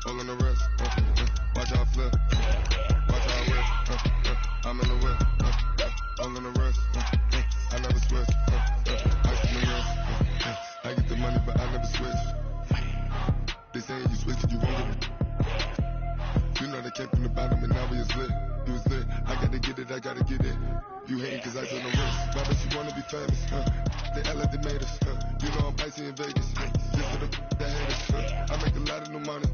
all on the wrist. Watch how I flip. Watch how I whip. I'm in the whip. All on the wrist. I never switch. Ice in the wrist. I get the money, but I never switch. They saying you switch it, you won't get it. You know they came from the bottom and now we is lit. You was lit. I gotta get it, I gotta get it. You hating cause I took no risk. Why but you wanna be famous? They act like they made us. You know I'm icy in Vegas. Just for the that haters. I make a lot of new money.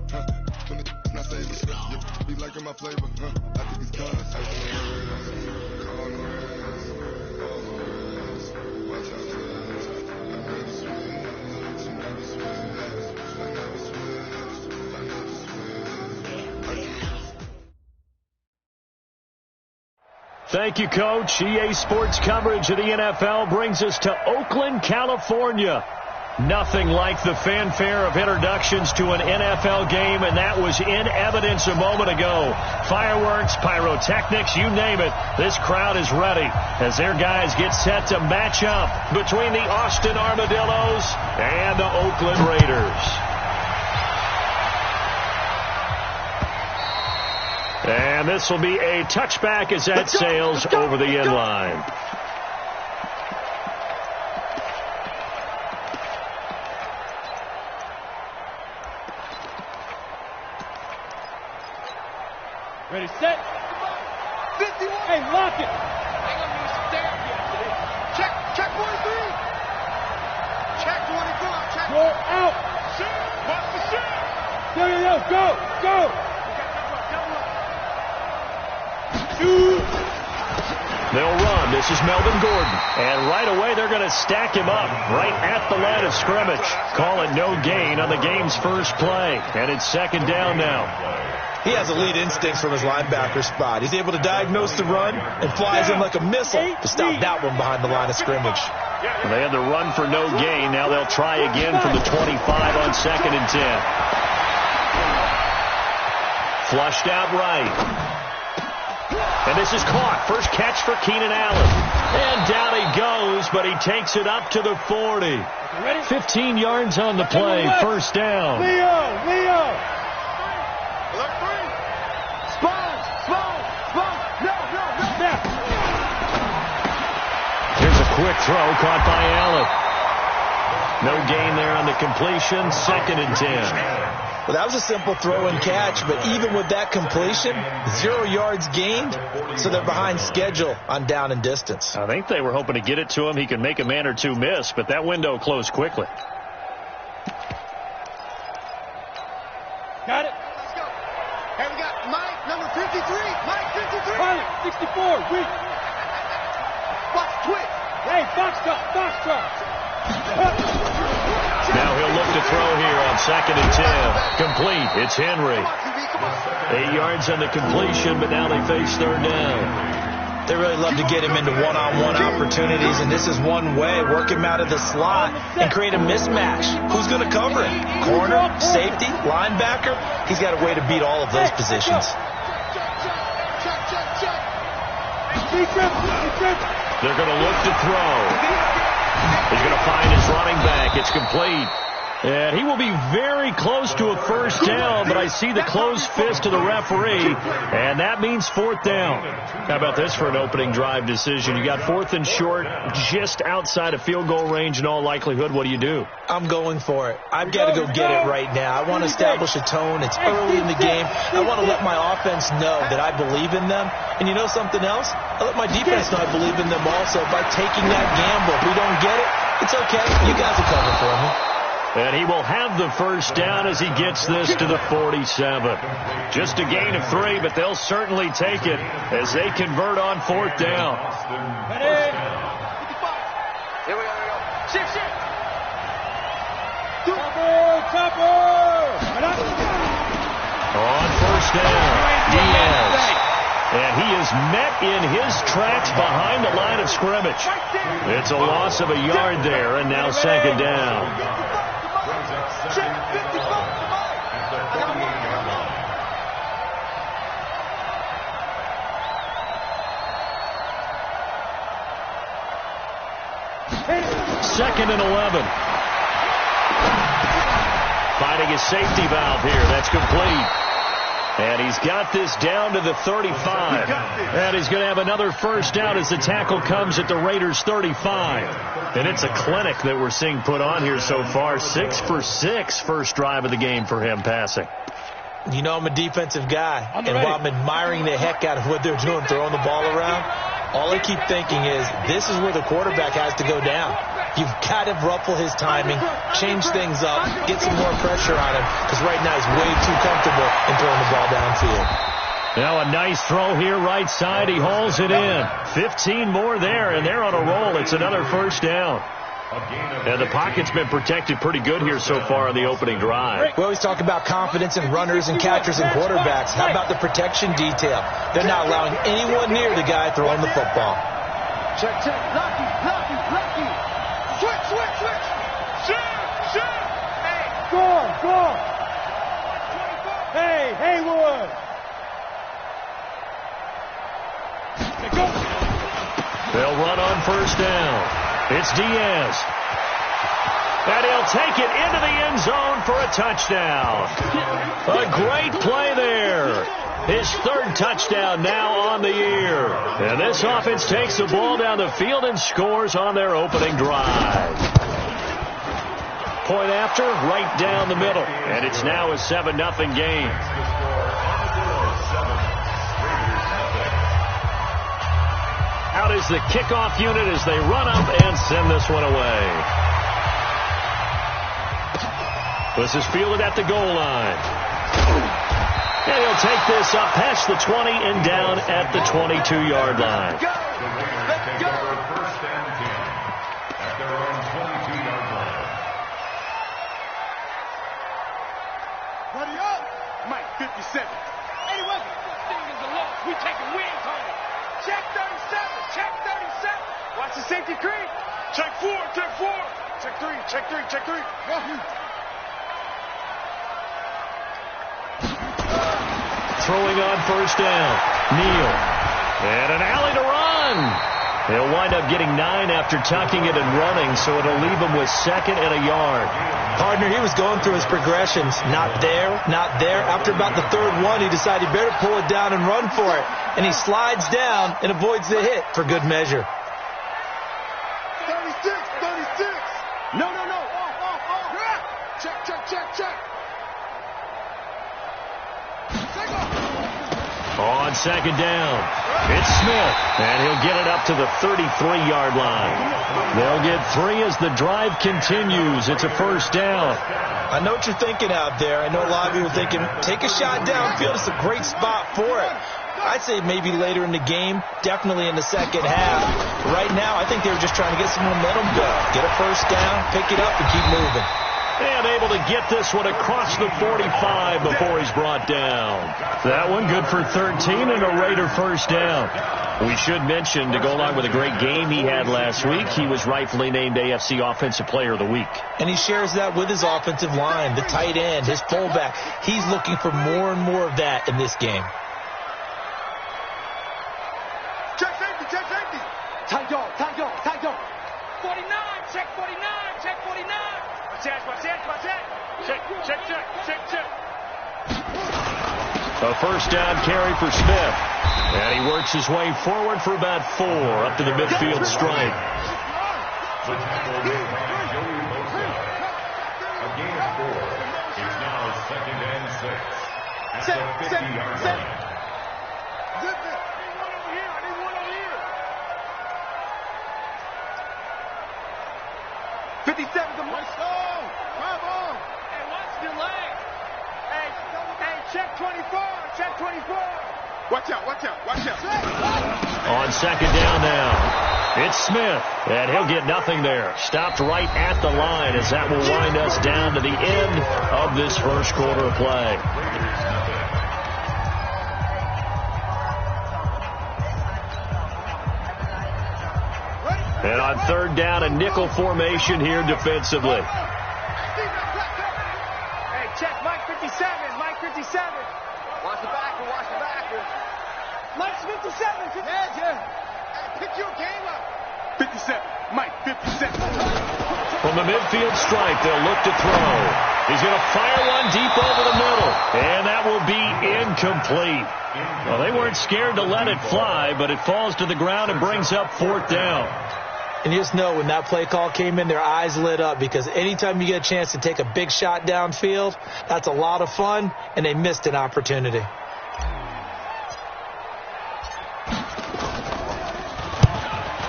When the not saving. You be liking my flavor. I think it's cause ice on the wrist. On the wrist. All the wrist. Watch out for this. I never switch. I never switch. I never switch. I never switch. Thank you, Coach. EA Sports coverage of the NFL brings us to Oakland, California. Nothing like the fanfare of introductions to an NFL game, and that was in evidence a moment ago. Fireworks, pyrotechnics, you name it. This crowd is ready as their guys get set to match up between the Austin Armadillos and the Oakland Raiders. And this will be a touchback as that sails over the end line. Ready, set. 51. Hey, lock it. Check 43. Check 24. Check. Go out. Watch the shot. Yo. Go. They'll run. This is Melvin Gordon. And right away, they're going to stack him up right at the line of scrimmage. Call it no gain on the game's first play. And it's second down now. He has elite instincts from his linebacker spot. He's able to diagnose the run and flies in like a missile to stop that one behind the line of scrimmage. Well, they had the run for no gain. Now they'll try again from the 25 on 2nd and 10. Flushed out right. And this is caught. First catch for Keenan Allen. And down he goes, but he takes it up to the 40. 15 yards on the play. First down. Leo. Here's a quick throw caught by Allen. No gain there on the completion. 2nd and 10. Well, that was a simple throw and catch, but even with that completion, 0 yards gained, so they're behind schedule on down and distance. I think they were hoping to get it to him. He could make a man or two miss, but that window closed quickly. Got it. Let's go. Here we got Mike, number 53. Mike, 53. Pilot, 64. Weak. Box twist. Hey, box drop. Now he'll look to throw here on 2nd and 10. Complete. It's Henry. 8 yards on the completion, but now they face third down. They really love to get him into one-on-one opportunities, and this is one way. Work him out of the slot and create a mismatch. Who's going to cover him? Corner, safety, linebacker? He's got a way to beat all of those positions. They're going to look to throw. He's going to find his running back. It's complete. And he will be very close to a first down, but I see the closed fist of the referee, and that means 4th down. How about this for an opening drive decision? You got 4th and short, just outside of field goal range in all likelihood. What do? I'm going for it. I've got to go get it right now. I want to establish a tone. It's early in the game. I want to let my offense know that I believe in them. And you know something else? I let my defense know I believe in them also by taking that gamble. If we don't get it, it's okay. You guys will cover for me. And he will have the first down as he gets this to the 47. Just a gain of 3, but they'll certainly take it as they convert on 4th down. Ready? 55. Here we go. Shift. Chopper. On first down, Diaz. And he is met in his tracks behind the line of scrimmage. It's a loss of a yard there, and now 2nd down. Second and 11. 5 Finding his safety valve here. That's complete. And he's got this down to the 35. And he's going to have another first down as the tackle comes at the Raiders' 35. And it's a clinic that we're seeing put on here so far. 6 for 6 first drive of the game for him passing. You know I'm a defensive guy. And while I'm admiring the heck out of what they're doing, throwing the ball around, all I keep thinking is this is where the quarterback has to go down. You've got to ruffle his timing, change things up, get some more pressure on him, because right now he's way too comfortable in throwing the ball downfield. Now a nice throw here right side. He hauls it in. 15 more there, and they're on a roll. It's another first down. And the pocket's been protected pretty good here so far on the opening drive. We always talk about confidence in runners and catchers and quarterbacks. How about the protection detail? They're not allowing anyone near the guy throwing the football. Check, check, blocky, blocky, blocky. Switch, switch, switch. Shoot. Hey. Go. Hey, Haywood. Go. They'll run on first down. It's Diaz. And he'll take it into the end zone for a touchdown. A great play there. His third touchdown now on the year. And this offense takes the ball down the field and scores on their opening drive. Point after, right down the middle. And it's now a 7-0 game. Out is the kickoff unit as they run up and send this one away. This is fielded at the goal line. And he'll take this up past the 20 and down at the 22-yard line. Let's go. First and 10 at their own 22-yard line. Ready up. Mike 57. Anyway, this thing is a loss. We taking wins on it. Check 37. Check 37. Watch the safety creep. Check 4. Check 4. Check 3. Check 3. Check 3. Throwing on first down. Neal. And an alley to run. He'll wind up getting 9 after tucking it and running, so it'll leave him with 2nd and a yard. Partner, he was going through his progressions. Not there, not there. After about the third one, he decided he better pull it down and run for it. And he slides down and avoids the hit for good measure. 36. No. Off. Check. On second down, it's Smith, and he'll get it up to the 33-yard line. They'll get 3 as the drive continues. It's a first down. I know what you're thinking out there. I know a lot of you are thinking, take a shot downfield. It's a great spot for it. I'd say maybe later in the game, definitely in the second half. Right now, I think they were just trying to get some momentum going. Get a first down, pick it up, and keep moving. And able to get this one across the 45 before he's brought down. That one good for 13 and a Raider first down. We should mention, to go along with a great game he had last week, he was rightfully named AFC Offensive Player of the Week. And he shares that with his offensive line, the tight end, his fullback. He's looking for more and more of that in this game. Check safety. Tight dog. 49. Check 49. Watch that. Check. A first down carry for Smith. And he works his way forward for about 4 up to the midfield stripe. The tackle made by Joey Bosa. A gain of 4. It's now 2nd and 6 at the 50-yard line. I need one over here. 57 to Mustang. Bravo. Hey, watch the leg. Hey, check 24. Watch out. On second down now, it's Smith, and he'll get nothing there. Stopped right at the line as that will wind us down to the end of this first quarter of play. And on third down, a nickel formation here defensively. Hey, check Mike 57. Watch the backer. Mike's 57. Yeah. Hey, pick your game up. 57. Mike, 57. From the midfield stripe, they'll look to throw. He's going to fire one deep over the middle, and that will be incomplete. Well, they weren't scared to let it fly, but it falls to the ground and brings up 4th down. And you just know when that play call came in, their eyes lit up, because anytime you get a chance to take a big shot downfield, that's a lot of fun, and they missed an opportunity.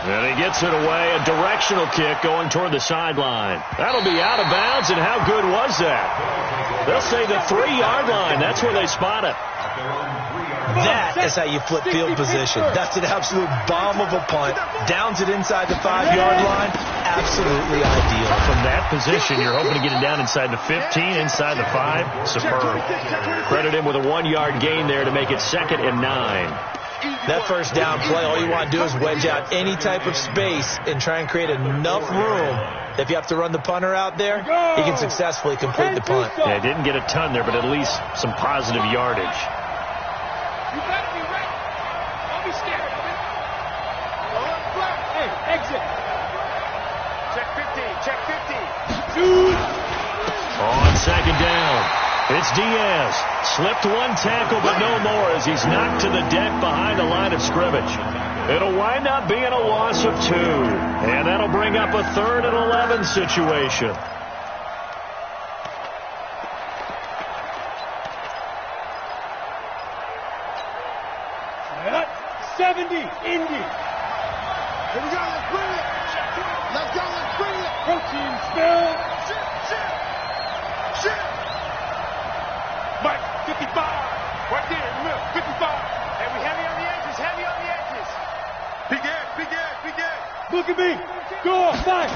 And he gets it away, a directional kick going toward the sideline. That'll be out of bounds, and how good was that? They'll say the 3-yard line. That's where they spot it. That is how you flip field position. That's an absolute bomb of a punt. Downs it inside the 5-yard line. Absolutely ideal. From that position, you're hoping to get it down inside the 15, inside the 5. Superb. Credit him with a 1-yard gain there to make it 2nd and 9. That first down play, all you want to do is wedge out any type of space and try and create enough room. If you have to run the punter out there, he can successfully complete the punt. Yeah, didn't get a ton there, but at least some positive yardage. You better be ready. Don't be scared of it. Hey, exit. Check 15. Check 15. On 2nd down, it's Diaz. Slipped one tackle, but no more as he's knocked to the deck behind the line of scrimmage. It'll wind up being a loss of 2, and that'll bring up a 3rd and 11 situation. 70, Indy. Here we go, let's bring it. Let's go, let's bring it. Protein spill. Shit. Mike, 55. Right there in the middle, 55. And we heavy on the edges, heavy on the edges. Big edge, big edge, big edge. Look at me. Go, Mike.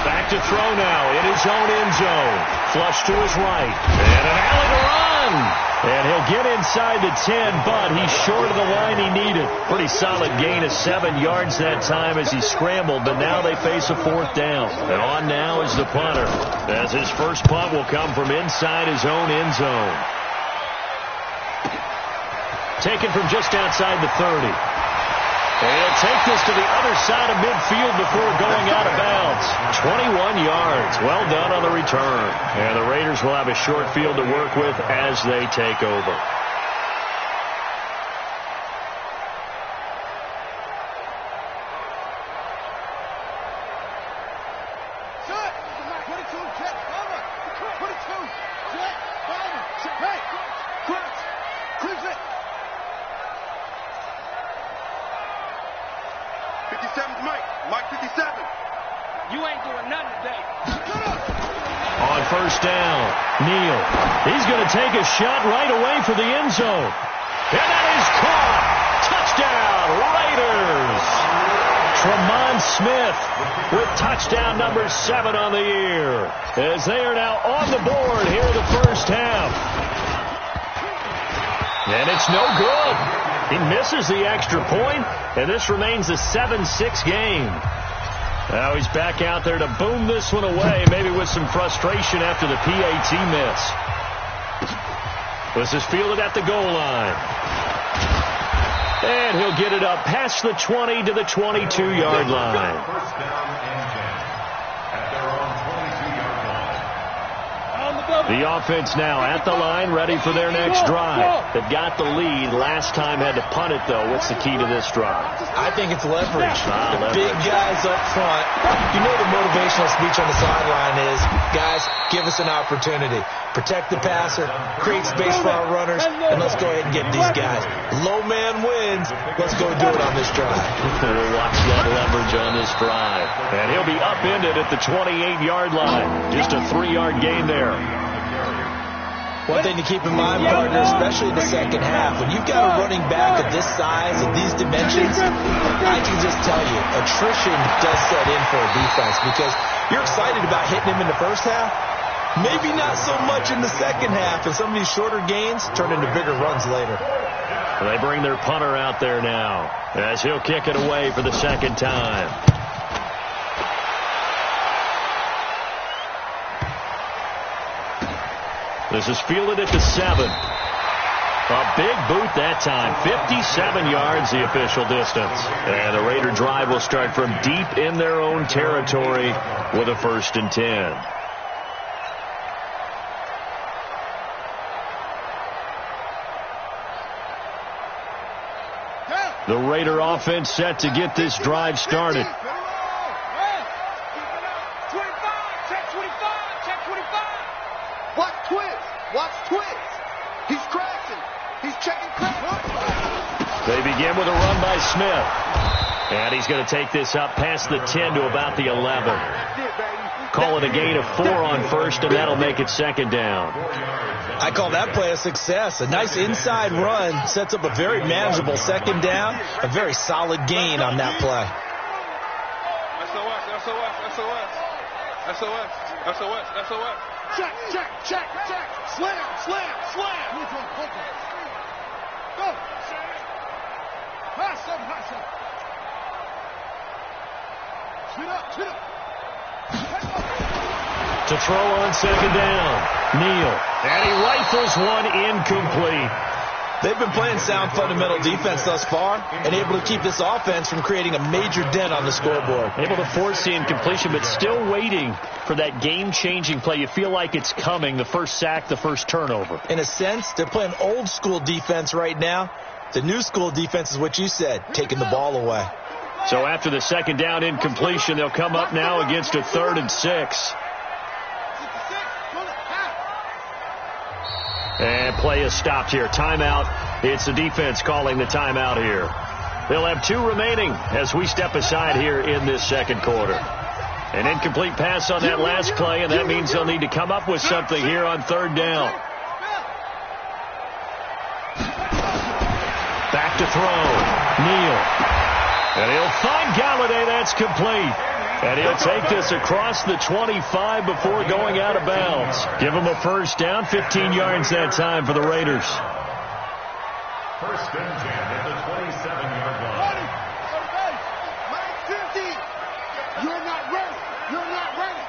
Back to throw now in his own end zone. Flush to his right. And an alley to run. And he'll get inside the 10, but he's short of the line he needed. Pretty solid gain of 7 yards that time as he scrambled, but now they face a 4th down. And on now is the punter, as his first punt will come from inside his own end zone. Taken from just outside the 30. And he'll take this to the other side of midfield before going out of bounds. 21 yards. Well done on the return. And the Raiders will have a short field to work with as they take over. Mike 57. You ain't doing nothing today. On first down, Neal. He's going to take a shot right away for the end zone. And that is caught. Touchdown, Raiders. Tremont Smith with touchdown number 7 on the year. As they are now on the board here in the first half. And it's no good. He misses the extra point, and this remains a 7-6 game. Now he's back out there to boom this one away, maybe with some frustration after the PAT miss. This is fielded at the goal line. And he'll get it up past the 20 to the 22-yard line. First down and 10 at their own 22-yard line. The offense now at the line, ready for their next drive. They've got the lead. Last time had to punt it, though. What's the key to this drive? I think it's leverage. The Leverage. big guys up front. You know the motivational speech on the sideline is, guys, give us an opportunity. Protect the passer, create space for our runners, and let's go ahead and get these guys. Low man wins. Let's go do it on this drive. We'll watch that leverage on this drive. And he'll be upended at the 28-yard line. Just a 3-yard gain there. One thing to keep in mind, partner, especially in the second half, when you've got a running back of this size and these dimensions, I can just tell you, attrition does set in for a defense because you're excited about hitting him in the first half. Maybe not so much in the second half, and some of these shorter gains turn into bigger runs later. They bring their punter out there now as he'll kick it away for the second time. This is fielded at the 7. A big boot that time. 57 yards the official distance. And the Raider drive will start from deep in their own territory with a 1st and 10. The Raider offense set to get this drive started. Watch Twitch. Watch Twitch. He's crashing. He's checking cracks. They begin with a run by Smith. And he's going to take this up past the 10 to about the 11. Call it a gain of 4 on 1st, and that'll make it 2nd down. I call that play a success. A nice inside run sets up a very manageable 2nd down. A very solid gain on that play. SOS. Check. Slam. Go. Pass up. Shoot up. To throw on 2nd down. Neal. And he rifles one incomplete. They've been playing sound fundamental defense thus far and able to keep this offense from creating a major dent on the scoreboard. Able to force the incompletion, but still waiting for that game-changing play. You feel like it's coming, the first sack, the first turnover. In a sense, they're playing old-school defense right now. The new-school defense is what you said, taking the ball away. So after the 2nd down incompletion, they'll come up now against a 3rd and 6. And play is stopped here. Timeout. It's the defense calling the timeout here. They'll have 2 remaining as we step aside here in this 2nd quarter. An incomplete pass on that last play, and that means they'll need to come up with something here on 3rd down. Back to throw. Neal. And he'll find Galladay. That's complete. And he'll take this across the 25 before going out of bounds. Give him a 1st down, 15 yards that time for the Raiders. 1st and 10 at the 27-yard line. You're not ready.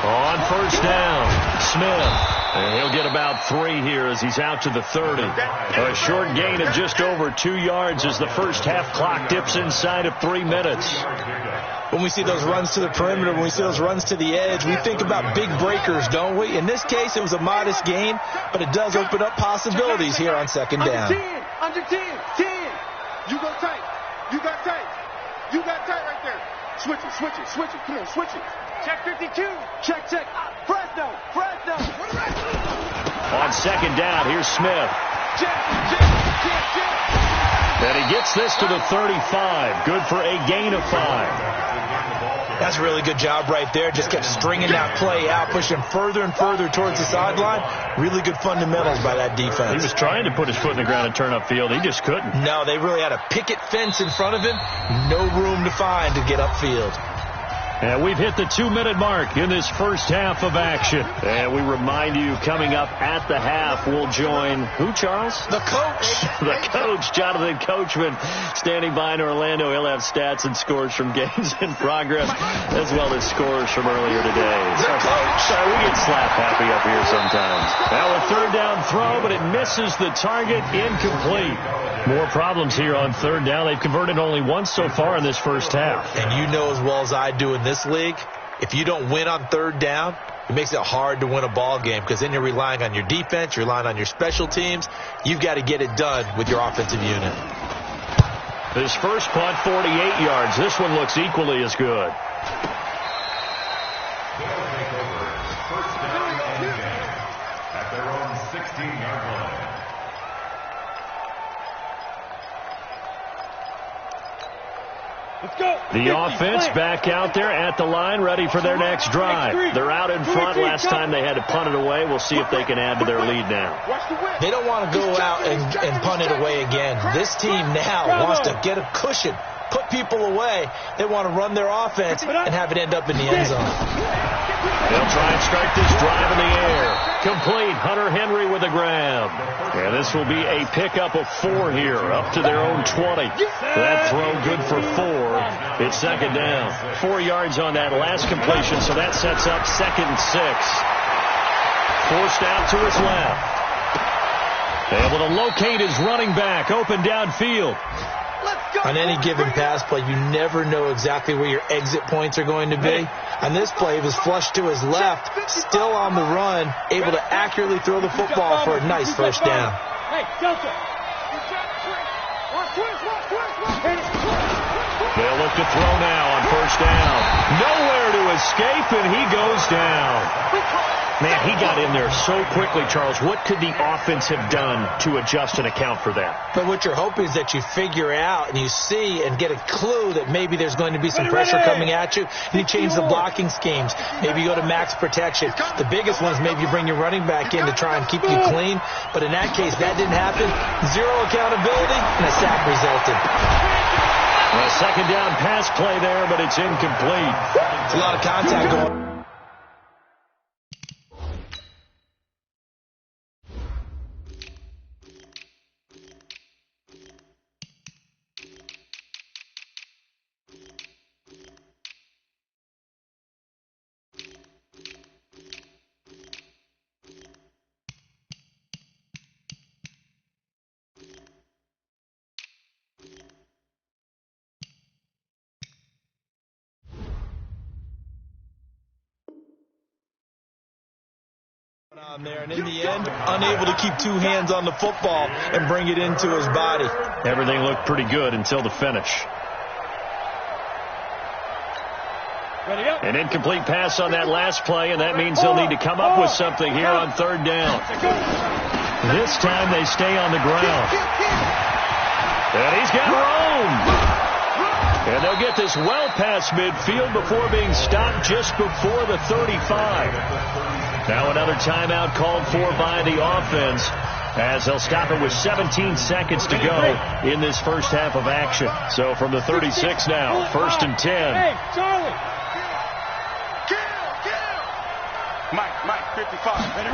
On 1st down, Smith. And he'll get about 3 here as he's out to the 30. A short gain of just over 2 yards as the first half clock dips inside of 3 minutes. When we see those runs to the perimeter, when we see those runs to the edge, we think about big breakers, don't we? In this case, it was a modest gain, but it does open up possibilities here on 2nd down. Under 10. You go tight. You got tight right there. Switch it. Come on, switch it. Check 52. Check. Fresno. On 2nd down, here's Smith. Check. And he gets this to the 35. Good for a gain of 5. That's a really good job right there. Just kept stringing that play out, pushing further and further towards the sideline. Really good fundamentals by that defense. He was trying to put his foot in the ground and turn upfield. He just couldn't. No, they really had a picket fence in front of him. No room to find to get upfield. And we've hit the 2-minute mark in this first half of action. And we remind you, coming up at the half, we'll join who, Charles? The coach. The coach, Jonathan Coachman, standing by in Orlando. He'll have stats and scores from games in progress, as well as scores from earlier today. The coach. Sorry, we get slap happy up here sometimes. Now a 3rd down throw, but it misses the target, incomplete. More problems here on 3rd down. They've converted only once so far in this first half. And you know as well as I do in this league, if you don't win on 3rd down, it makes it hard to win a ball game because then you're relying on your defense, you're relying on your special teams. You've got to get it done with your offensive unit. This first punt, 48 yards. This one looks equally as good. They'll take over 1st down and 10 at their own 16-yard line. Let's go. The offense back out there at the line, ready for their next drive. They're out in front. Last time they had to punt it away. We'll see if they can add to their lead now. They don't want to go out and punt it away again. This team now wants to get a cushion, put people away. They want to run their offense and have it end up in the end zone. They'll try and start this drive in the air. Complete. Hunter Henry with a grab. And this will be a pickup of 4 here, up to their own 20. That throw good for 4. It's 2nd down. 4 yards on that last completion, so that sets up 2nd and 6. forced out to his left. Able to locate his running back, open downfield. On any given pass play, you never know exactly where your exit points are going to be. On this play, he was flushed to his left, still on the run, able to accurately throw the football for a nice first down. They'll look to throw now on first down. Nowhere to escape, and he goes down. Man, he got in there so quickly, Charles. What could the offense have done to adjust and account for that? But what you're hoping is that you figure out and you see and get a clue that maybe there's going to be some pressure coming at you, and you change the blocking schemes. Maybe you go to max protection. The biggest one is maybe you bring your running back in to try and keep you clean. But in that case, that didn't happen. Zero accountability, and a sack resulted. A second down pass play there, but it's incomplete. It's a lot of contact going on. On there, and in the end, unable to keep two hands on the football and bring it into his body. Everything looked pretty good until the finish. An incomplete pass on that last play, and that means they'll need to come up with something here on third down. This time they stay on the ground. And he's got room. And they'll get this well past midfield before being stopped just before the 35. Now another timeout called for by the offense as they'll stop it with 17 seconds to go in this first half of action. So from the 36 now, 1st and 10. Hey, Charlie! Mike, 55. Ready?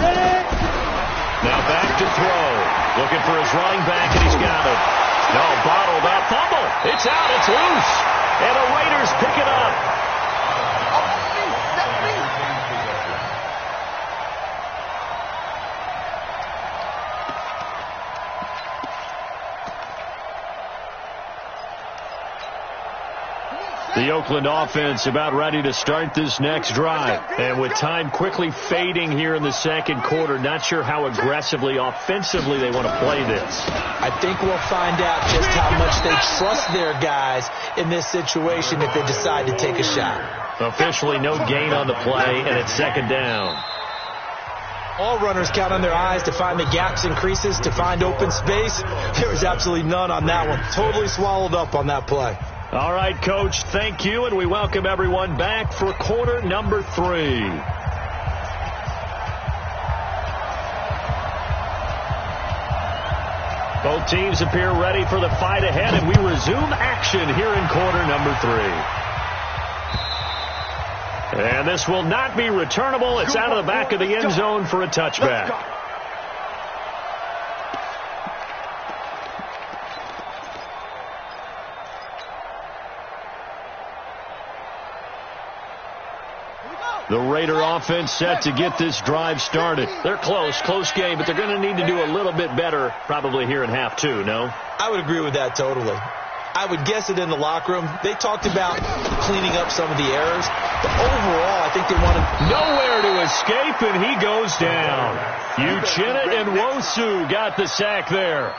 Now back to throw. Looking for his running back, and he's got it. No, bottled up. Fumble. It's out. It's loose. And the Raiders pick it up. The Oakland offense about ready to start this next drive. And with time quickly fading here in the second quarter, not sure how aggressively, offensively they want to play this. I think we'll find out just how much they trust their guys in this situation if they decide to take a shot. Officially no gain on the play, and it's second down. All runners count on their eyes to find the gaps and creases, to find open space. There was absolutely none on that one. Totally swallowed up on that play. All right, Coach, thank you, and we welcome everyone back for quarter number 3. Both teams appear ready for the fight ahead, and we resume action here in quarter number 3. And this will not be returnable. It's out of the back of the end zone for a touchback. The Raider offense set to get this drive started. They're close game, but they're going to need to do a little bit better probably here in half 2, no? I would agree with that totally. I would guess it in the locker room. They talked about cleaning up some of the errors, but overall I think they wanted nowhere to escape, and he goes down. Uchenna and Nwosu got the sack there.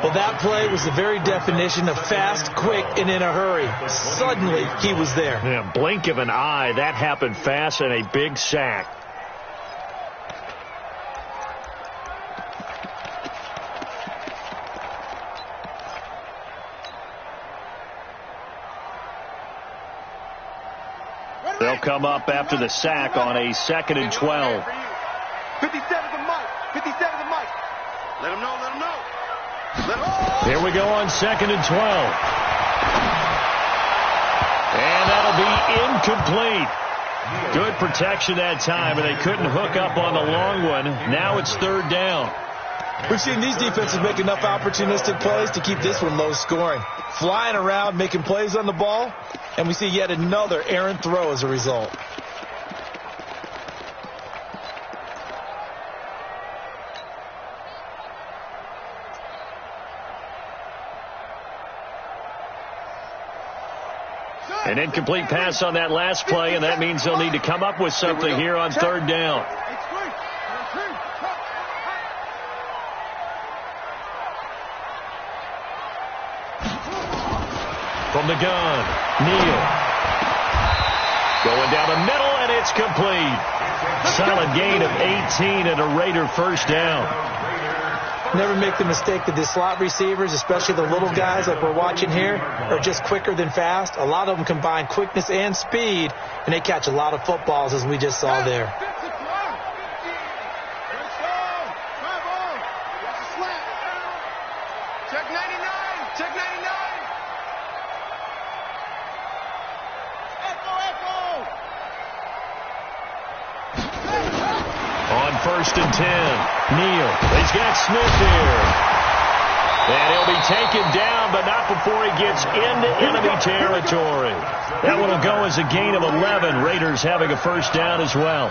Well, that play was the very definition of fast, quick, and in a hurry. Suddenly, he was there. Yeah, blink of an eye, that happened fast, and a big sack. They'll come up after the sack on a 2nd and 12. 57 to Mike. 57 to Mike. Let him know. Here we go on 2nd and 12. And that'll be incomplete. Good protection that time, and they couldn't hook up on the long one. Now it's 3rd down. We've seen these defenses make enough opportunistic plays to keep this one low scoring. Flying around, making plays on the ball, and we see yet another errant throw as a result. An incomplete pass on that last play, and that means they'll need to come up with something here on third down. From the gun, Neal. Going down the middle, and it's complete. Solid gain of 18 and a Raider first down. Never make the mistake that the slot receivers, especially the little guys like we're watching here, are just quicker than fast. A lot of them combine quickness and speed, and they catch a lot of footballs, as we just saw there. Check 99. Check 99. On 1st and 10, Neal. He's got Smith here. And he'll be taken down, but not before he gets into enemy territory. That one will go as a gain of 11. Raiders having a first down as well.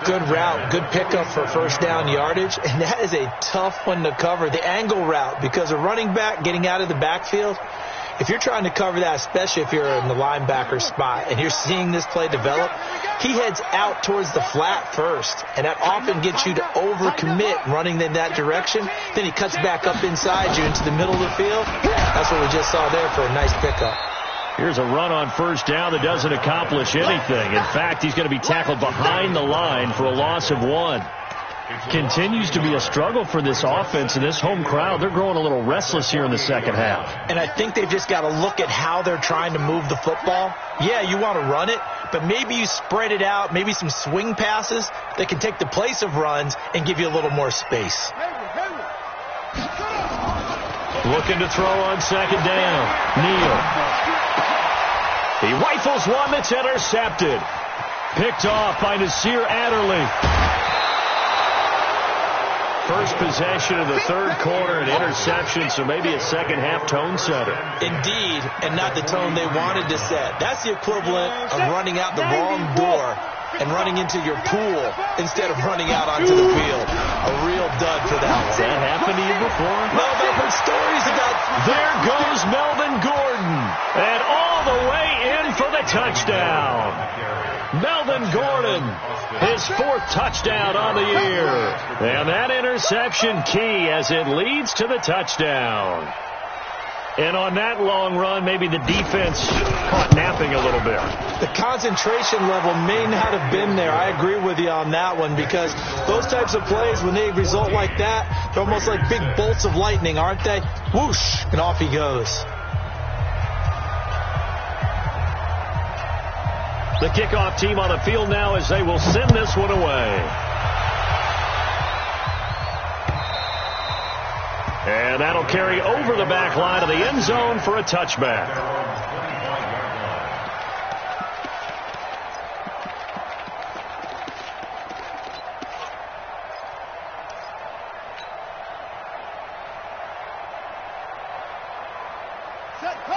Good route, good pickup for first down yardage, and that is a tough one to cover, the angle route, because a running back getting out of the backfield, if you're trying to cover that, especially if you're in the linebacker spot and you're seeing this play develop, he heads out towards the flat first, and that often gets you to overcommit running in that direction. Then he cuts back up inside you into the middle of the field. That's what we just saw there for a nice pickup. Here's a run on first down that doesn't accomplish anything. In fact, he's going to be tackled behind the line for a loss of 1. Continues to be a struggle for this offense and this home crowd. They're growing a little restless here in the second half. And I think they've just got to look at how they're trying to move the football. Yeah, you want to run it, but maybe you spread it out, maybe some swing passes that can take the place of runs and give you a little more space. Looking to throw on second down. Neal. He rifles one that's intercepted. Picked off by Nasir Adderley. First possession of the third quarter, an interception, so maybe a second-half tone setter. Indeed, and not the tone they wanted to set. That's the equivalent of running out the wrong door and running into your pool instead of running out onto the field. A real dud for that one. Has that happened to you before? Well, I've heard stories about... There goes Melvin Gordon, and all the way in for the touchdown. Melvin Gordon, his 4th touchdown on the year. And that interception key as it leads to the touchdown. And on that long run, maybe the defense caught napping a little bit. The concentration level may not have been there. I agree with you on that one, because those types of plays, when they result like that, they're almost like big bolts of lightning, aren't they? Whoosh, and off he goes. The kickoff team on the field now as they will send this one away. And that'll carry over the back line of the end zone for a touchback.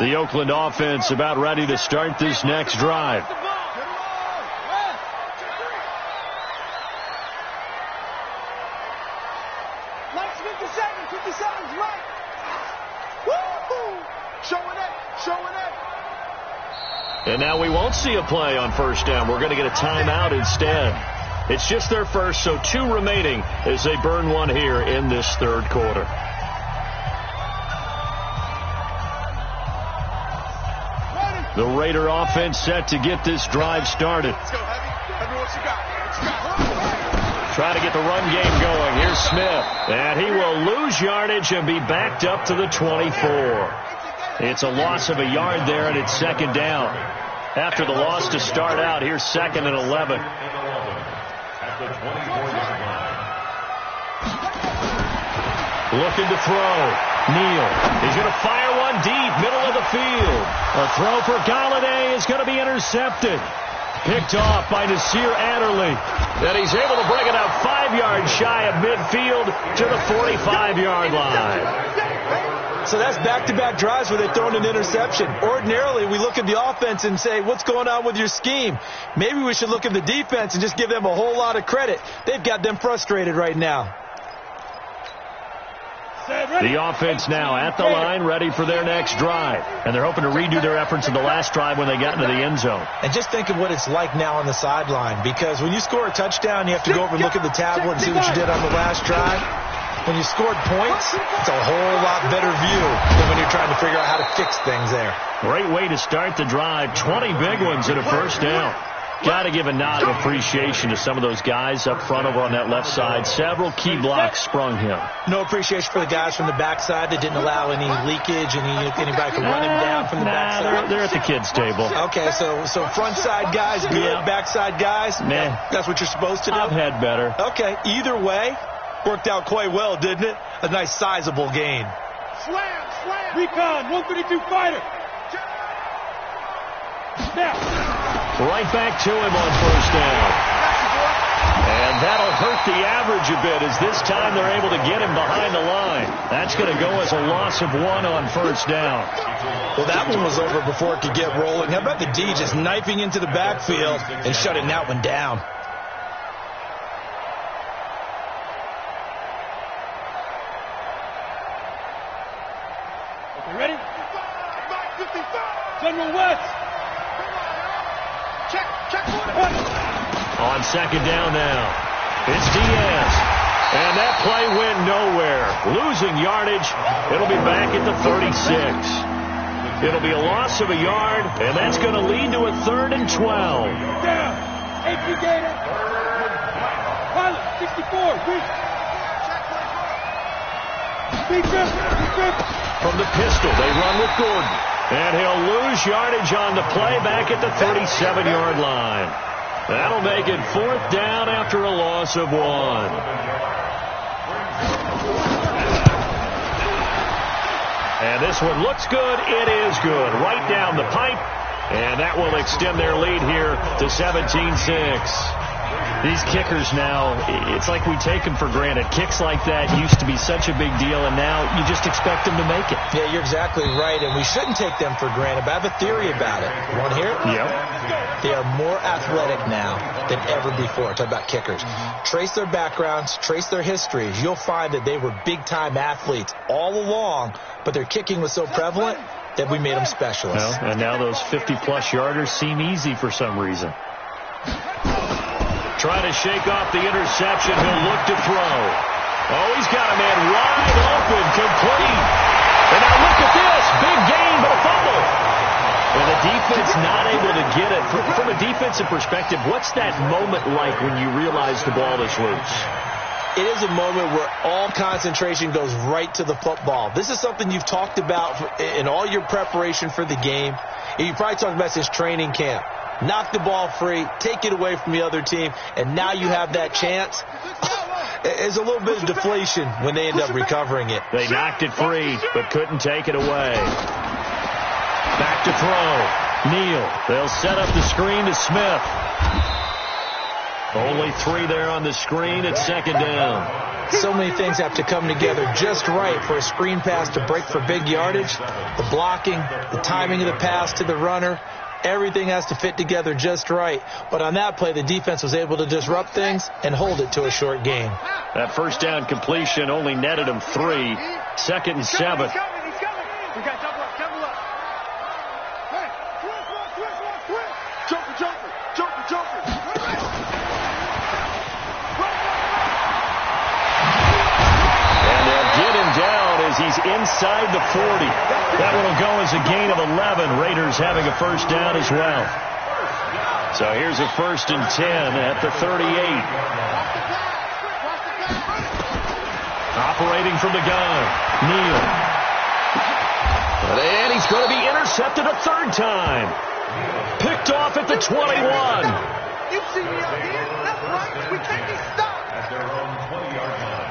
The Oakland offense about ready to start this next drive. And now we won't see a play on first down. We're going to get a timeout instead. It's just their first, so 2 remaining as they burn one here in this third quarter. The Raider offense set to get this drive started. Trying to get the run game going. Here's Smith. And he will lose yardage and be backed up to the 24. It's a loss of a yard there, and it's second down. After the loss to start out, here's 2nd and 11. Looking to throw. Neal. He's going to fire one deep, middle of the field. A throw for Galladay is going to be intercepted. Picked off by Nasir Adderley. And he's able to bring it up 5 yards shy of midfield to the 45-yard line. So that's back-to-back drives where they've thrown an interception. Ordinarily, we look at the offense and say, what's going on with your scheme? Maybe we should look at the defense and just give them a whole lot of credit. They've got them frustrated right now. The offense now at the line, ready for their next drive. And they're hoping to redo their efforts in the last drive when they got into the end zone. And just think of what it's like now on the sideline, because when you score a touchdown, you have to go over and look at the tablet and see what you did on the last drive. When you scored points, it's a whole lot better view than when you're trying to figure out how to fix things there. Great way to start the drive. 20 big ones and a first down. Got to give a nod of appreciation to some of those guys up front over on that left side. Several key blocks sprung him. No appreciation for the guys from the backside that didn't allow any leakage, anybody to run him down from the backside. They're at the kids' table. Okay, so front side guys good, yeah. Backside guys, man, that's what you're supposed to do. I've had better. Okay, either way, worked out quite well, didn't it? A nice sizable gain. Slam. Recon, 132 fighter. Now. Right back to him on first down. And that'll hurt the average a bit, as this time they're able to get him behind the line. That's going to go as a loss of 1 on first down. Well, that one was over before it could get rolling. How about the D just knifing into the backfield and shutting that one down? Okay, ready? General West. On second down now, it's Diaz. And that play went nowhere. Losing yardage. It'll be back at the 36. It'll be a loss of a yard, and that's going to lead to a 3rd and 12. Down. AP Gator. Pilot, 64. From the pistol, they run with Gordon. And he'll lose yardage on the play back at the 37-yard line. That'll make it 4th down after a loss of 1. And this one looks good. It is good. Right down the pipe. And that will extend their lead here to 17-6. These kickers now, it's like we take them for granted. Kicks like that used to be such a big deal, and now you just expect them to make it. Yeah, you're exactly right, and we shouldn't take them for granted, but I have a theory about it. You want to hear it? Yep. They are more athletic now than ever before. Talk about kickers. Trace their backgrounds, trace their histories. You'll find that they were big-time athletes all along, but their kicking was so prevalent that we made them specialists. Well, and now those 50-plus yarders seem easy for some reason. Trying to shake off the interception. He'll look to throw. Oh, he's got a man wide open, complete. And now look at this. Big gain, but a fumble. And the defense not able to get it. From a defensive perspective, what's that moment like when you realize the ball is loose? It is a moment where all concentration goes right to the football. This is something you've talked about in all your preparation for the game. And you probably talked about since training camp. Knock the ball free, take it away from the other team, and now you have that chance. There's a little bit of deflation when they end up recovering it. They knocked it free, but couldn't take it away. Back to throw. Neal. They'll set up the screen to Smith. Only 3 there on the screen at 2nd down. So many things have to come together just right for a screen pass to break for big yardage. The blocking, the timing of the pass to the runner. Everything has to fit together just right. But on that play, the defense was able to disrupt things and hold it to a short gain. That first down completion only netted him 3. 2nd and 7. He's coming. We got double up. Hey, jumper. And they'll get him down as he's inside the 40. That one will go as a gain of 11. Raiders having a first down as well. So here's a 1st and 10 at the 38. Operating from the gun, Neal. And he's going to be intercepted a 3rd time. Picked off at the 21. You see me out here? That's right. We can't be stopped. At their own 20-yard line.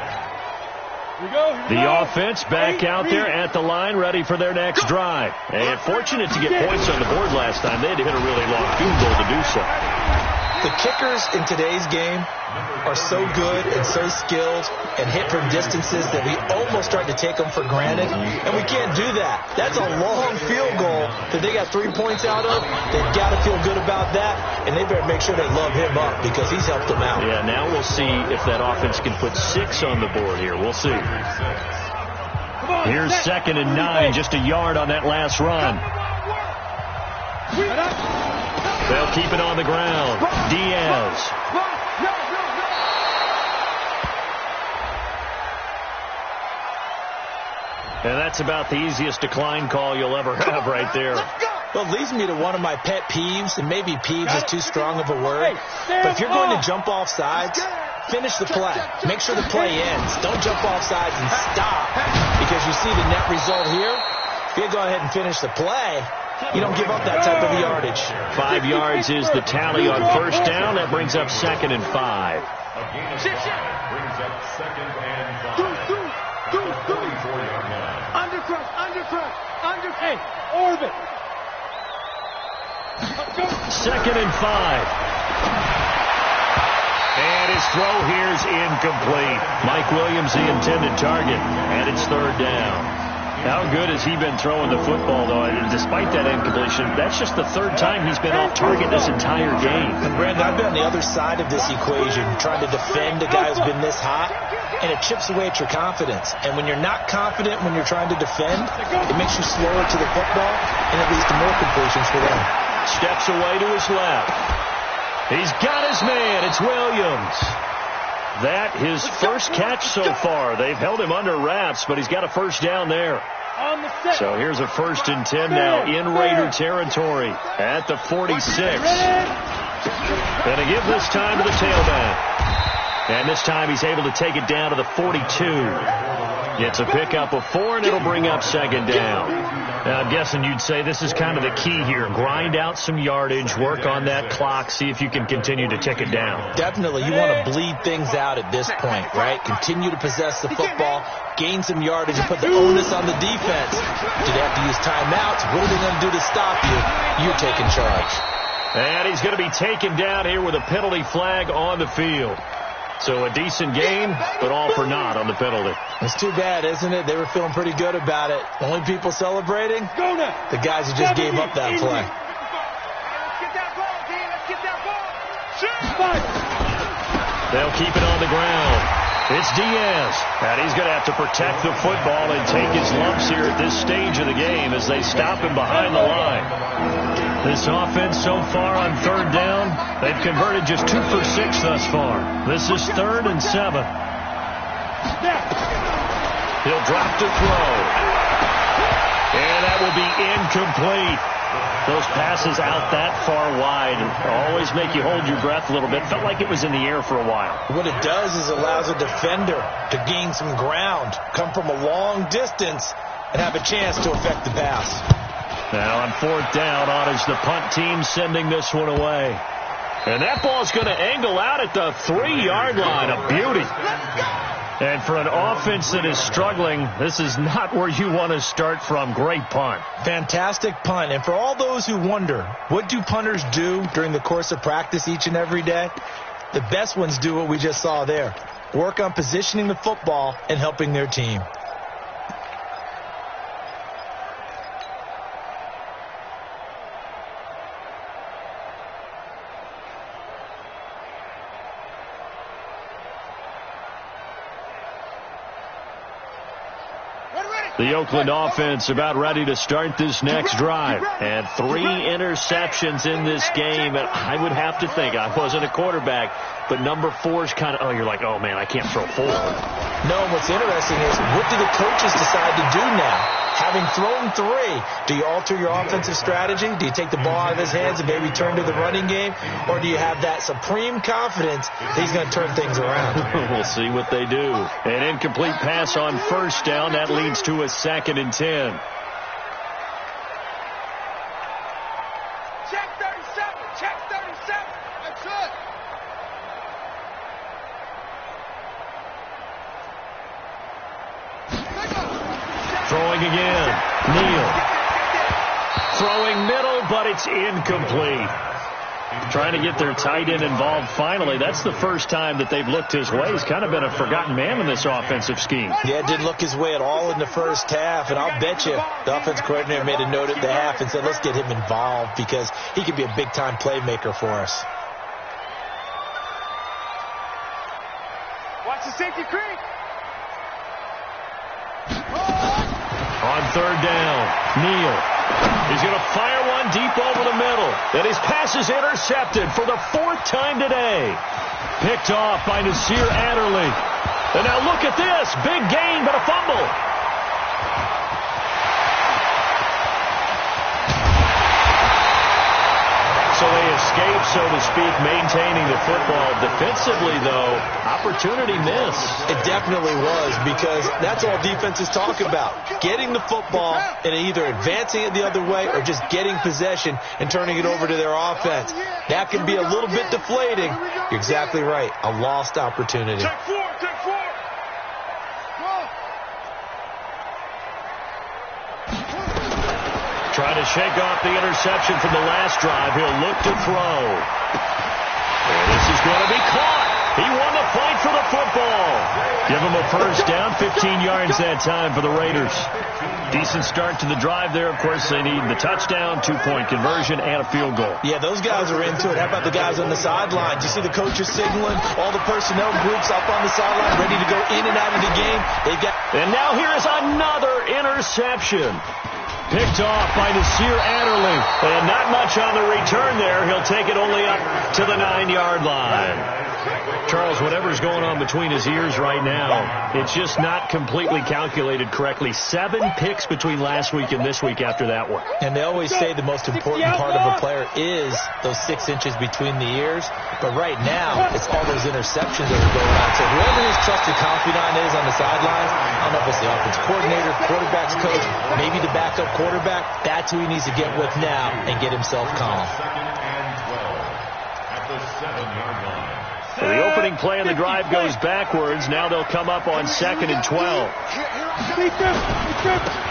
The offense back out there at the line, ready for their next drive. And fortunate to get points on the board last time. They had to hit a really long field goal to do so. The kickers in today's game are so good and so skilled and hit from distances that we almost start to take them for granted, and we can't do that. That's a long field goal that they got 3 points out of. They've got to feel good about that, and they better make sure they love him up because he's helped them out. Yeah, now we'll see if that offense can put 6 on the board here. We'll see. Here's 2nd and 9, just a yard on that last run. They'll keep it on the ground. Diaz. And that's about the easiest decline call you'll ever have right there. Well, it leads me to one of my pet peeves, and maybe peeves is too strong of a word. But if you're going to jump off sides, finish the play. Make sure the play ends. Don't jump off sides and stop. Because you see the net result here. If you go ahead and finish the play, you don't give up that type of yardage. 5 yards is the tally on first down. That brings up 2nd and 5. Brings up 2nd and 5. 44-yard line. Hey, orbit. 2nd and 5. And his throw here is incomplete. Mike Williams, the intended target, and it's 3rd down. How good has he been throwing the football, though? Despite that incompletion, that's just the 3rd time he's been off target this entire game. And Brandon, I've been on the other side of this equation, trying to defend a guy who's been this hot, and it chips away at your confidence. And when you're not confident when you're trying to defend, it makes you slower to the football, and it leads to more completions for them. Steps away to his left. He's got his man. It's Williams. That his first catch so far. They've held him under wraps, but he's got a first down there. So here's a 1st and 10 now in Raider territory at the 46. Going to give this time to the tailback. And this time he's able to take it down to the 42. Gets a pickup of 4, and it'll bring up 2nd down. Now, I'm guessing you'd say this is kind of the key here. Grind out some yardage, work on that clock, see if you can continue to tick it down. Definitely. You want to bleed things out at this point, right? Continue to possess the football, gain some yardage, and put the onus on the defense. Do they have to use timeouts? What are they going to do to stop you? You're taking charge. And he's going to be taken down here with a penalty flag on the field. So a decent game, but all for naught on the penalty. It's too bad, isn't it? They were feeling pretty good about it. Only people celebrating? The guys who just gave up that play. Let's get that ball, D. Let's get that ball. They'll keep it on the ground. It's Diaz. And he's going to have to protect the football and take his lumps here at this stage of the game as they stop him behind the line. This offense so far on 3rd down, they've converted just 2 for 6 thus far. This is 3rd and 7. He'll drop to throw. And that will be incomplete. Those passes out that far wide always make you hold your breath a little bit. Felt like it was in the air for a while. What it does is allows a defender to gain some ground, come from a long distance, and have a chance to affect the pass. Now on 4th down, on is the punt team sending this one away. And that ball's going to angle out at the 3-yard line. A beauty. And for an offense that is struggling, this is not where you want to start from. Great punt. Fantastic punt. And for all those who wonder, what do punters do during the course of practice each and every day? The best ones do what we just saw there. Work on positioning the football and helping their team. The Oakland offense about ready to start this next drive. And 3 interceptions in this game. And I would have to think, I wasn't a quarterback, but number 4 is kind of, you're like, oh, man, I can't throw 4. No, what's interesting is, what do the coaches decide to do now? Having thrown 3, do you alter your offensive strategy? Do you take the ball out of his hands and maybe turn to the running game? Or do you have that supreme confidence that he's going to turn things around? We'll see what they do. An incomplete pass on 1st down. That leads to a 2nd and 10. Check 37. Check 37. That's it. Throwing again. Neal. Throwing middle, but it's incomplete. Trying to get their tight end involved finally. That's the first time that they've looked his way. He's kind of been a forgotten man in this offensive scheme. Yeah, it didn't look his way at all in the first half. And I'll bet you the offense coordinator made a note at the half and said, let's get him involved because he could be a big-time playmaker for us. Watch the safety creep. On third down, Neal. He's going to fire one deep over the middle. And his pass is intercepted for the 4th time today. Picked off by Nasir Adderley. And now look at this. Big gain, but a fumble. So they escape, so to speak, maintaining the football. Defensively, though, opportunity miss. It definitely was, because that's all defenses talk about. Getting the football and either advancing it the other way or just getting possession and turning it over to their offense. That can be a little bit deflating. You're exactly right. A lost opportunity. Take 4, take 4. Trying to shake off the interception from the last drive. He'll look to throw. And this is going to be caught. He won the fight for the football. Give him a first down, 15 yards that time for the Raiders. Decent start to the drive there. Of course, they need the touchdown, 2-point conversion, and a field goal. Yeah, those guys are into it. How about the guys on the sideline? Do you see the coaches signaling? All the personnel groups up on the sideline ready to go in and out of the game. And now here is another interception. Picked off by Nasir Adderley. And not much on the return there. He'll take it only up to the 9-yard line. Charles, whatever's going on between his ears right now, it's just not completely calculated correctly. 7 picks between last week and this week after that one. And they always say the most important part of a player is those 6 inches between the ears. But right now, it's all those interceptions that are going on. So whoever his trusted confidant is on the sidelines, I don't know if it's the offensive coordinator, quarterback's coach, maybe the backup quarterback, that's who he needs to get with now and get himself calm. Second and 12 at the 7-yard line. So the opening play of the drive goes backwards. Now they'll come up on 2nd and 12.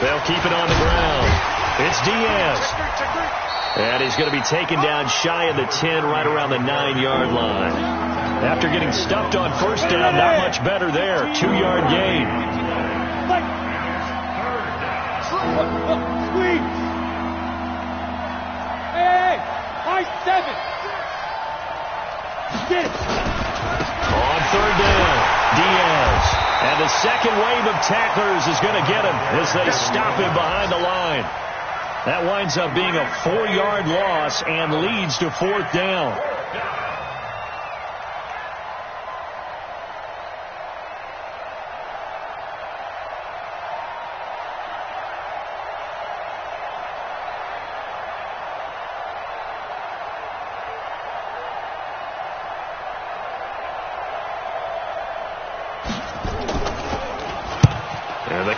They'll keep it on the ground. It's Diaz. And he's going to be taken down shy of the 10, right around the 9-yard line. After getting stuffed on first down, not much better there. 2-yard gain. Squeeze. Hey, high 7. Get it. On third down, Diaz. And the second wave of tacklers is going to get him as they stop him behind the line. That winds up being a 4-yard loss and leads to 4th down.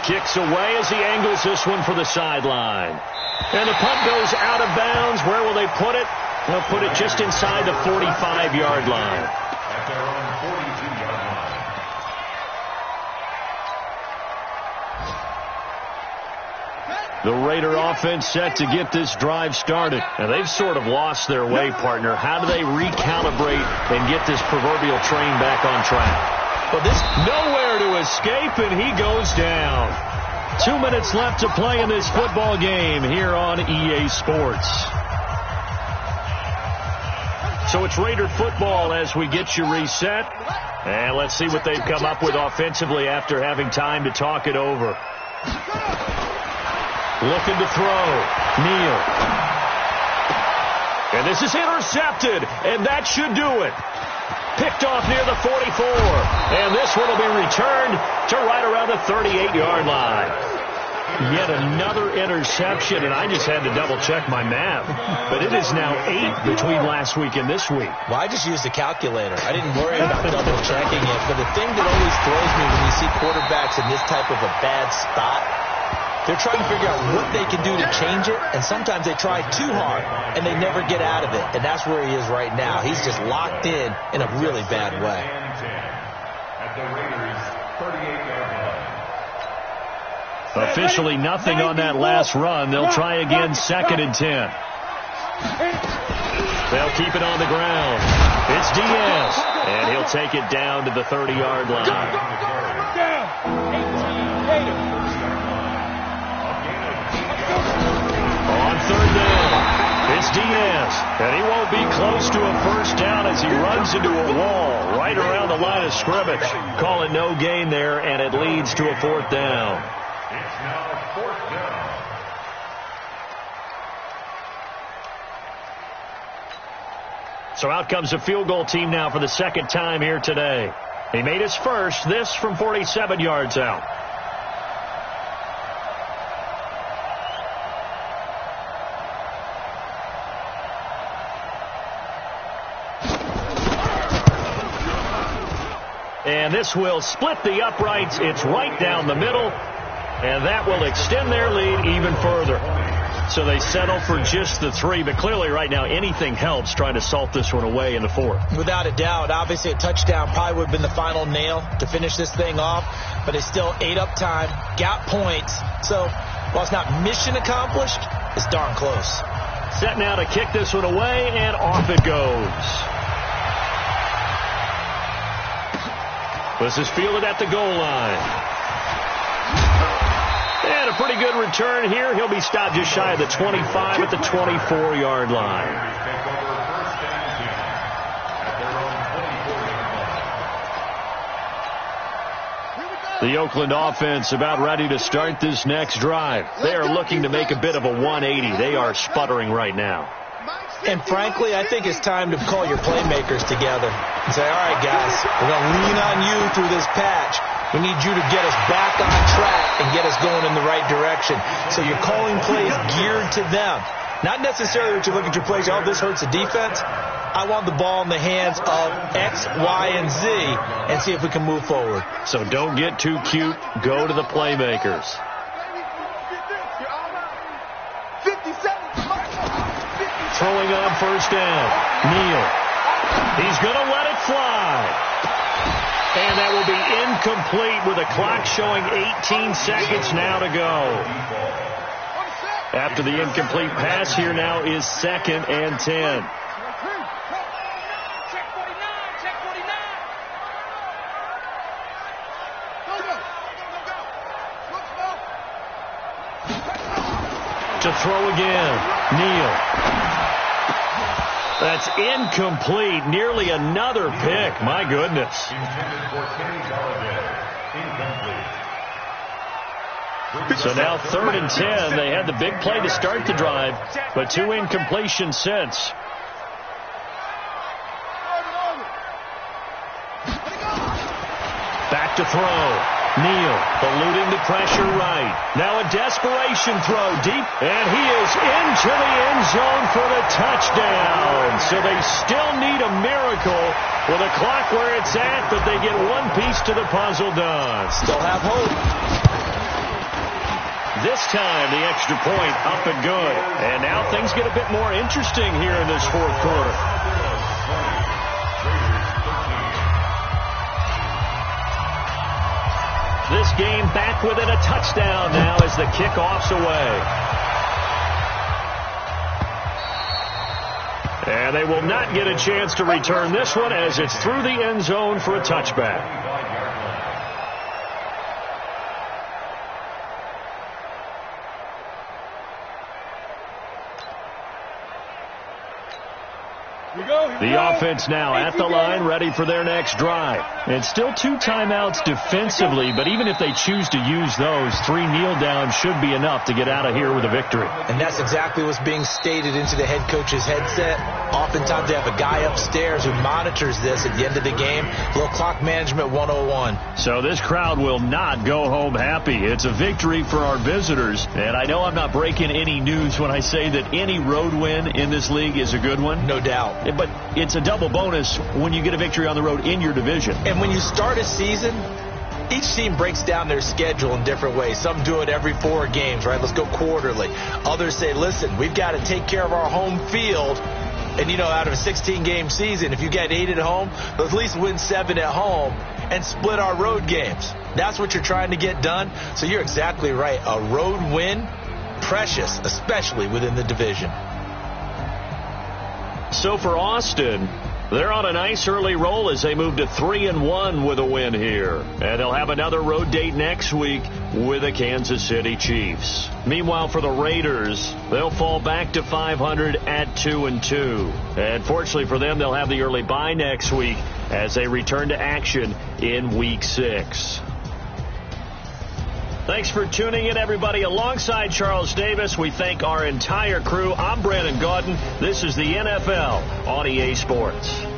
Kicks away as he angles this one for the sideline. And the punt goes out of bounds. Where will they put it? They'll put it just inside the 45-yard line. At their own 42-yard line. The Raider offense set to get this drive started. And they've sort of lost their way, partner. How do they recalibrate and get this proverbial train back on track? Well, this nowhere to escape, and he goes down. 2 minutes left to play in this football game here on EA Sports. So it's Raider football as we get you reset. And let's see what they've come up with offensively after having time to talk it over. Looking to throw. Neal. And this is intercepted, and that should do it. Picked off near the 44. And this one will be returned to right around the 38-yard line. Yet another interception, and I just had to double-check my math. But it is now 8 between last week and this week. Well, I just used a calculator. I didn't worry about double-checking it. But the thing that always throws me when you see quarterbacks in this type of a bad spot, they're trying to figure out what they can do to change it, and sometimes they try too hard, and they never get out of it. And that's where he is right now. He's just locked in a really bad way. At the Raiders' 38-yard line. Officially nothing on that last run. They'll try again 2nd and 10. They'll keep it on the ground. It's Diaz, and he'll take it down to the 30-yard line. On third down, it's Diaz, and he won't be close to a first down as he runs into a wall right around the line of scrimmage. Calling no gain there, and it leads to a 4th down. It's now 4th down. So out comes a field goal team now for the second time here today. He made his first, this from 47 yards out. And this will split the uprights. It's right down the middle, and that will extend their lead even further. So they settle for just the 3, but clearly right now anything helps trying to salt this one away in the 4th. Without a doubt, obviously a touchdown probably would have been the final nail to finish this thing off, but they still ate up time, got points. So while it's not mission accomplished, it's darn close. Set now to kick this one away, and off it goes. This is fielded at the goal line. And a pretty good return here. He'll be stopped just shy of the 25 at the 24-yard line. The Oakland offense about ready to start this next drive. They are looking to make a bit of a 180. They are sputtering right now. And frankly, I think it's time to call your playmakers together and say, all right, guys, we're going to lean on you through this patch. We need you to get us back on track and get us going in the right direction. So you're calling plays geared to them. Not necessarily that you look at your plays, oh, this hurts the defense. I want the ball in the hands of X, Y, and Z and see if we can move forward. So don't get too cute. Go to the playmakers. Throwing on first down. Neal. He's going to let it fly. And that will be incomplete with a clock showing 18 seconds now to go. After the incomplete pass, here now is 2nd and 10. To throw again. Neal. That's incomplete. Nearly another pick. My goodness. So now 3rd and 10. They had the big play to start the drive, but 2 incompletions since. Back to throw. Neal eluding the pressure right. Now a desperation throw deep, and he is into the end zone for the touchdown. So they still need a miracle with a clock where it's at, but they get one piece to the puzzle done. Still have hope. This time the extra point up and good. And now things get a bit more interesting here in this 4th quarter. This game back within a touchdown now as the kickoff's away. And they will not get a chance to return this one as it's through the end zone for a touchback. The offense now at the line, ready for their next drive. And still 2 timeouts defensively, but even if they choose to use those, 3 kneel downs should be enough to get out of here with a victory. And that's exactly what's being stated into the head coach's headset. Oftentimes they have a guy upstairs who monitors this at the end of the game. A little clock management 101. So this crowd will not go home happy. It's a victory for our visitors. And I know I'm not breaking any news when I say that any road win in this league is a good one. No doubt. But it's a double bonus when you get a victory on the road in your division. And when you start a season, each team breaks down their schedule in different ways. Some do it every 4 games, right? Let's go quarterly. Others say, listen, we've got to take care of our home field. And, you know, out of a 16-game season, if you get 8 at home, let's at least win 7 at home and split our road games. That's what you're trying to get done. So you're exactly right. A road win, precious, especially within the division. So for Austin, they're on a nice early roll as they move to 3-1 with a win here. And they'll have another road date next week with the Kansas City Chiefs. Meanwhile, for the Raiders, they'll fall back to 500 at 2-2. And fortunately for them, they'll have the early bye next week as they return to action in Week 6. Thanks for tuning in, everybody. Alongside Charles Davis, we thank our entire crew. I'm Brandon Gaudin. This is the NFL on EA Sports.